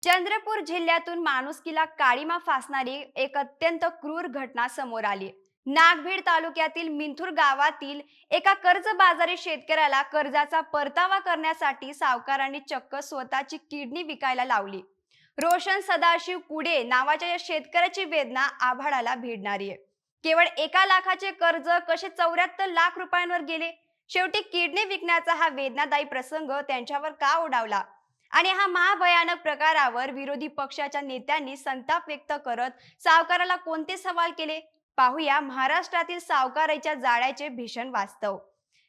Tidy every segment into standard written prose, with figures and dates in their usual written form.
चंद्रपूर जिल्ह्यातून माणुसकीला काळीमा फासणारी एक अत्यंत क्रूर घटना समोर आली. नागभीड तालुक्यातील मिंथूर गावातील एका कर्जबाजारी शेतकऱ्याला कर्जाचा परतावा करण्यासाठी सावकारांनी चक्क स्वतःची किडनी विकायला लावली. रोशन सदाशिव कुडे नावाच्या या शेतकऱ्याची वेदना आभाळाला भिडणारी आहे. केवळ 1 लाखाचे कर्ज कसे 74 लाख रुपयांवर गेले. शेवटी किडनी विकण्याचा हा वेदनादायी प्रसंग त्यांच्यावर का ओढावला आणि हा महाभयानक प्रकारावर विरोधी पक्षाच्या नेत्यांनी संताप व्यक्त करत सावकाराला कोणते सवाल केले, पाहूया महाराष्ट्रातील सावकाराच्या जाळ्याचे भीषण वास्तव.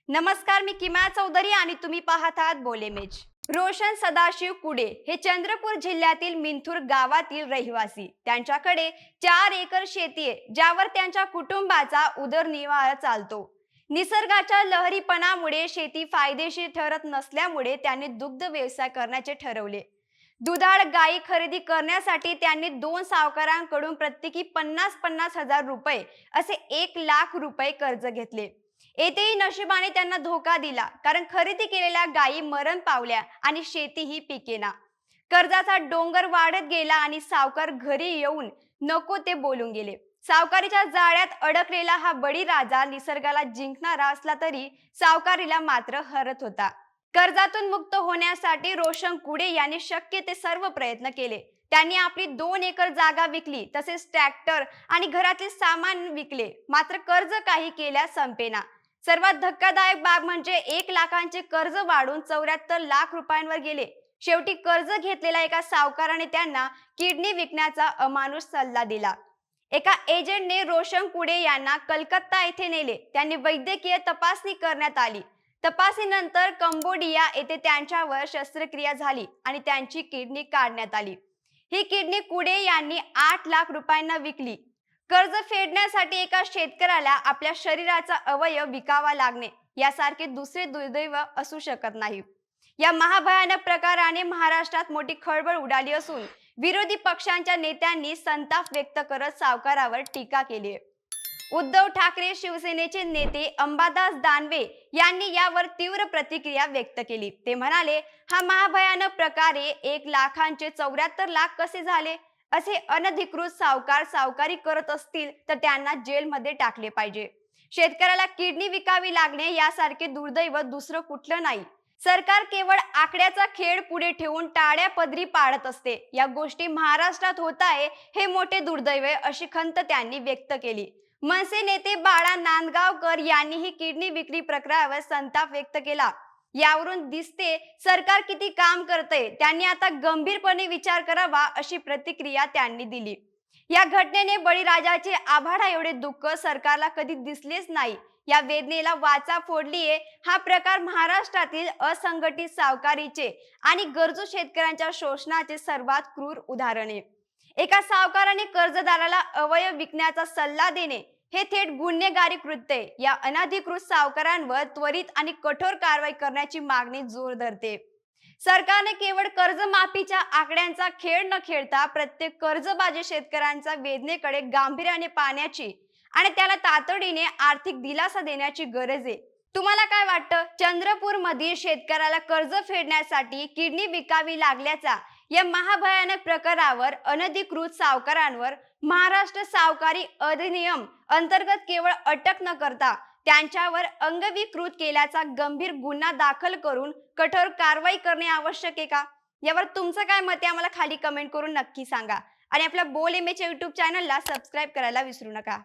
नमस्कार, मी किमया चौधरी आणि तुम्ही पाहत आहात बोलेमेज. रोशन सदाशिव कुडे हे चंद्रपूर जिल्ह्यातील मिंथूर गावातील रहिवासी. त्यांच्याकडे 4 एकर शेती आहे, ज्यावर त्यांच्या कुटुंबाचा उदरनिर्वाह चालतो. निसर्गाच्या लहरीपणामुळे शेती फायदेशीर ठरत नसल्यामुळे त्यांनी दुग्ध व्यवसाय करण्याचे ठरवले. दुधाळ गायी खरेदी करण्यासाठी त्यांनी 2 सावकारांकडून प्रत्येकी 50-50 हजार रुपये असे 1 लाख रुपये कर्ज घेतले. येथेही नशिबाने त्यांना धोका दिला, कारण खरेदी केलेल्या गायी मरण पावल्या आणि शेतीही पिकेना. कर्जाचा डोंगर वाढत गेला आणि सावकार घरी येऊन नको ते बोलून गेले. सावकारीच्या जाळ्यात अडकलेला हा बळीराजा निसर्गाला जिंकणारा असला तरी सावकारीला मात्र हरत होता. कर्जातून मुक्त होण्यासाठी रोशन कुडे यांनी शक्य ते सर्व प्रयत्न केले. त्यांनी आपली 2 एकर जागा विकली, तसेच ट्रॅक्टर आणि घरातील सामान विकले. मात्र कर्ज काही केल्या संपेना. सर्वात धक्कादायक बाब म्हणजे 1 लाखाचे कर्ज वाढून 74 लाख रुपयांवर गेले. शेवटी कर्ज घेतलेल्या एका सावकाराने त्यांना किडनी विकण्याचा अमानुष सल्ला दिला. एका एजंटने रोशन कुडे यांना कलकत्ता येथे नेले. त्यांनी वैद्यकीय तपासणी करण्यात आली. तपासणीनंतर कंबोडिया येथे त्यांच्यावर शस्त्रक्रिया झाली आणि त्यांची किडनी काढण्यात आली. ही किडनी कुडे यांनी 8 लाख रुपयांना विकली. कर्ज फेडण्यासाठी एका शेतकऱ्याला आपल्या शरीराचा अवयव विकावा लागणे यासारखे दुसरे दुर्दैव असू शकत नाही. या महाभयानक प्रकाराने महाराष्ट्रात मोठी खळबळ उडाली असून विरोधी पक्षांच्या नेत्यांनी संताप व्यक्त करत सावकारावर टीका केली. उद्धव ठाकरे शिवसेनेचे नेते अंबादास दानवे यांनी यावर तीव्र प्रतिक्रिया व्यक्त केली. ते म्हणाले, हा महाभयानक प्रकारे 1 लाखाचे 74 लाख कसे झाले. असे अनधिकृत सावकार सावकारी करत असतील तर त्यांना जेलमध्ये टाकले पाहिजे. शेतकऱ्याला किडनी विकावी लागणे यासारखे दुर्दैव दुसरं कुठलं नाही. सरकार केवळ आकड्याचा खेळ पुढे ठेवून टाळ्या पदरी पाडत असते. या गोष्टी महाराष्ट्रात होत आहे हे मोठे दुर्दैव अशी खंत त्यांनी व्यक्त केली. मनसे नेते बाळा नांदगावकर यांनीही किडनी विक्री प्रकरणावर संताप व्यक्त केला. यावरून दिसते सरकार किती काम करते. त्यांनी आता गंभीरपणे विचार करावा अशी प्रतिक्रिया त्यांनी दिली. या घटनेने बळीराजाचे आभाळा एवढे दुःख सरकारला कधी दिसलेच नाही. या वेदनेला वाचा फोडलीये. हा प्रकार महाराष्ट्रातील असंघटित सावकारीचे आणि गरजू शेतकऱ्यांच्या शोषणाचे सर्वात क्रूर उदाहरण आहे. एका सावकाराने कर्जदाराला अवयव विकण्याचा सल्ला देणे हे थेट गुन्हेगारी कृत्य आहे. या अनधिकृत सावकारांवर त्वरित आणि कठोर कारवाई करण्याची मागणी जोर धरते. सरकारने केवळ कर्जमाफीच्या आकड्यांचा खेळ न खेळता प्रत्येक कर्जबाजी शेतकऱ्यांच्या वेदनेकडे गांभीर्याने पाहण्याची आणि त्याला तातडीने आर्थिक दिलासा देण्याची गरज आहे. तुम्हाला काय वाटतं? चंद्रपूर मधील शेतकऱ्याला कर्ज फेडण्यासाठी किडनी विकावी लागल्याचा या महाभयानक प्रकारावर अनधिकृत सावकारांवर महाराष्ट्र सावकारी अधिनियम अंतर्गत केवळ अटक न करता त्यांच्यावर अंगविकृत केल्याचा गंभीर गुन्हा दाखल करून कठोर कारवाई करणे आवश्यक आहे का? यावर तुमचं काय मत आहे आम्हाला खाली कमेंट करून नक्की सांगा आणि आपल्या बोल इमेज YouTube चॅनलला सबस्क्राईब करायला विसरू नका.